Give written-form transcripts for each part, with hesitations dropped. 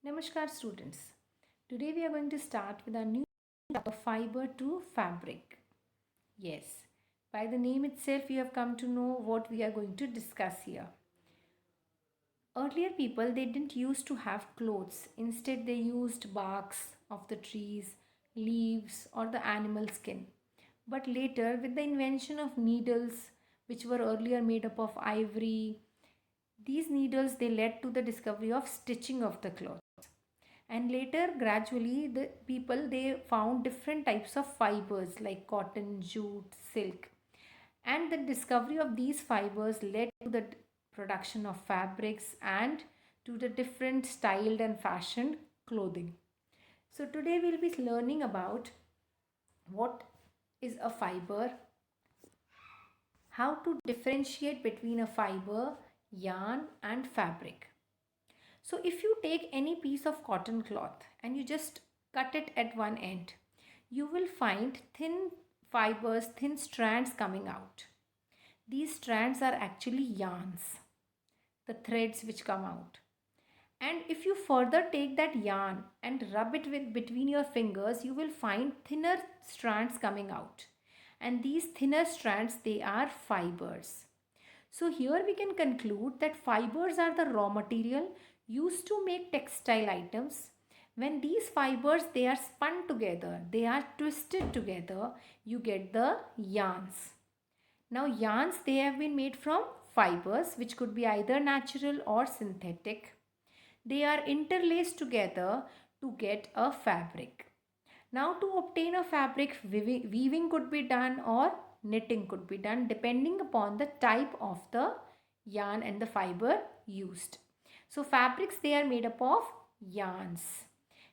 Namaskar students. Today we are going to start with our new chapter fiber to fabric. Yes, by the name itself you have come to know what we are going to discuss here. Earlier people they didn't used to have clothes. Instead they used barks of the trees, leaves or the animal skin. But later with the invention of needles which were earlier made up of ivory, these needles they led to the discovery of stitching of the cloth. And later gradually the people they found different types of fibers like cotton, jute, silk, and the discovery of these fibers led to the production of fabrics and to the different styled and fashioned clothing. So today we'll be learning about what is a fiber, how to differentiate between a fiber, yarn and fabric. So if you take any piece of cotton cloth and you just cut it at one end, you will find thin fibers, thin strands coming out. These strands are actually yarns, the threads which come out. And if you further take that yarn and rub it with between your fingers, you will find thinner strands coming out. And these thinner strands, they are fibers. So here we can conclude that fibers are the raw material used to make textile items. When these fibers they are spun together, they are twisted together, you get the yarns. Now yarns they have been made from fibers which could be either natural or synthetic. They are interlaced together to get a fabric. Now to obtain a fabric, weaving could be done or knitting could be done depending upon the type of the yarn and the fiber used. So fabrics they are made up of yarns.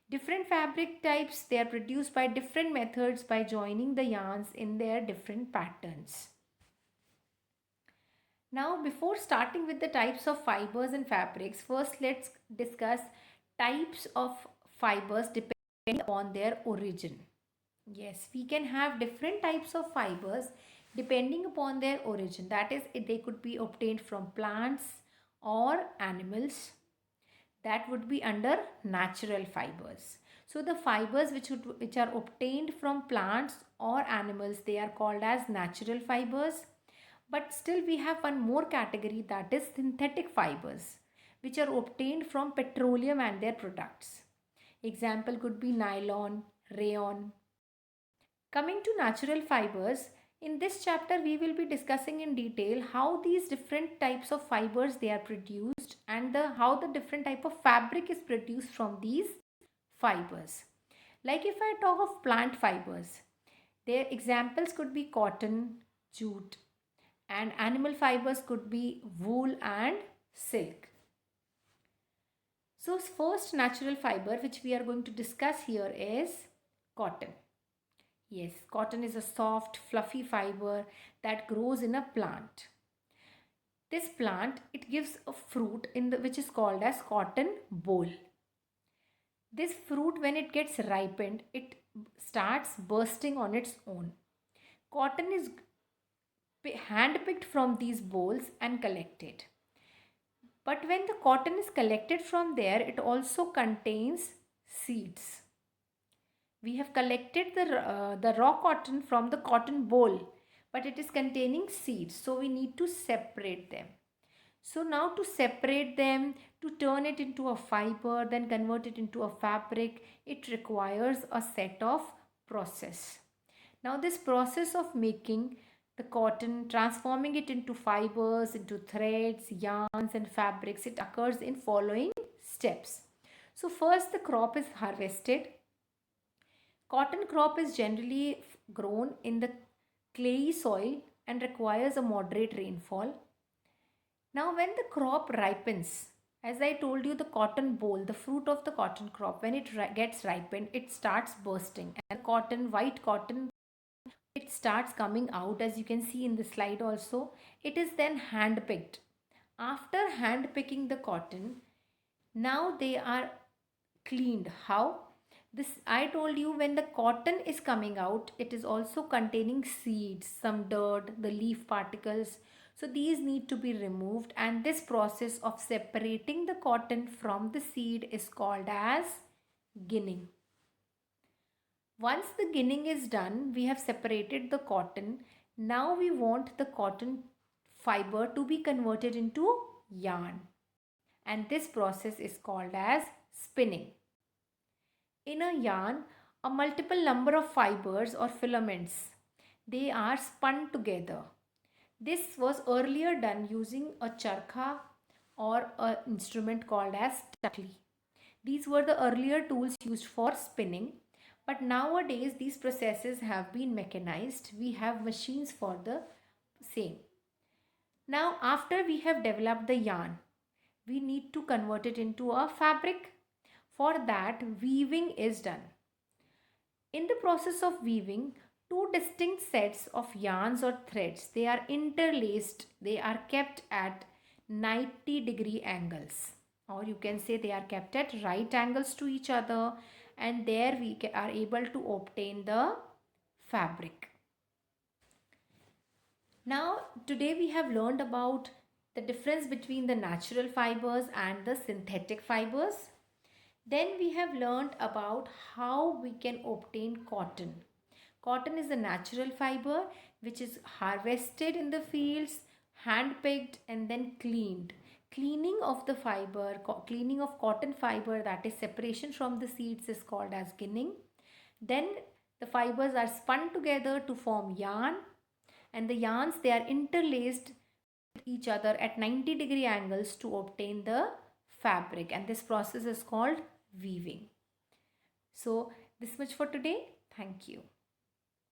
Different fabric types they are produced by different methods by joining the yarns in their different patterns. Now before starting with the types of fibers and fabrics, first let's discuss types of fibers depending upon their origin. Yes, we can have different types of fibers depending upon their origin. That is, they could be obtained from plants or animals. That would be under natural fibers. So the fibers which are obtained from plants or animals, they are called as natural fibers. But still we have one more category, that is synthetic fibers, which are obtained from petroleum and their products. Example could be nylon, rayon. Coming to natural fibers, in this chapter we will be discussing in detail how these different types of fibers they are produced and how the different type of fabric is produced from these fibers. Like if I talk of plant fibers, their examples could be cotton, jute, and animal fibers could be wool and silk. So first natural fiber which we are going to discuss here is cotton. Yes, cotton is a soft, fluffy fiber that grows in a plant. This plant, it gives a fruit which is called as cotton boll. This fruit, when it gets ripened, it starts bursting on its own. Cotton is hand-picked from these bolls and collected. But when the cotton is collected from there, it also contains seeds. We have collected the raw cotton from the cotton boll, but it is containing seeds. So we need to separate them. So now to separate them, to turn it into a fiber, then convert it into a fabric, it requires a set of process. Now this process of making the cotton, transforming it into fibers, into threads, yarns and fabrics, it occurs in following steps. So first the crop is harvested. Cotton crop is generally grown in the clayey soil and requires a moderate rainfall. Now when the crop ripens, as I told you, the cotton boll, the fruit of the cotton crop, when it gets ripened, it starts bursting and cotton, white cotton, it starts coming out, as you can see in the slide also. It is then hand picked. After hand picking the cotton, now they are cleaned. How? This I told you, when the cotton is coming out, it is also containing seeds, some dirt, the leaf particles. So these need to be removed, and this process of separating the cotton from the seed is called as ginning. Once the ginning is done, we have separated the cotton. Now we want the cotton fiber to be converted into yarn, and this process is called as spinning. In a yarn, a multiple number of fibers or filaments, they are spun together. This was earlier done using a charkha or an instrument called as takli. These were the earlier tools used for spinning, but nowadays these processes have been mechanized. We have machines for the same. Now, after we have developed the yarn, we need to convert it into a fabric. For that, weaving is done. In the process of weaving, two distinct sets of yarns or threads, they are interlaced, they are kept at 90-degree angles, or you can say they are kept at right angles to each other, and there we are able to obtain the fabric. Now today we have learned about the difference between the natural fibers and the synthetic fibers. Then we have learned about how we can obtain cotton. Cotton is a natural fiber which is harvested in the fields, hand-picked and then cleaned. Cleaning of the fiber, cleaning of cotton fiber, that is separation from the seeds, is called as ginning. Then the fibers are spun together to form yarn, and the yarns, they are interlaced with each other at 90-degree angles to obtain the fabric, and this process is called weaving. So this much for today. Thank you.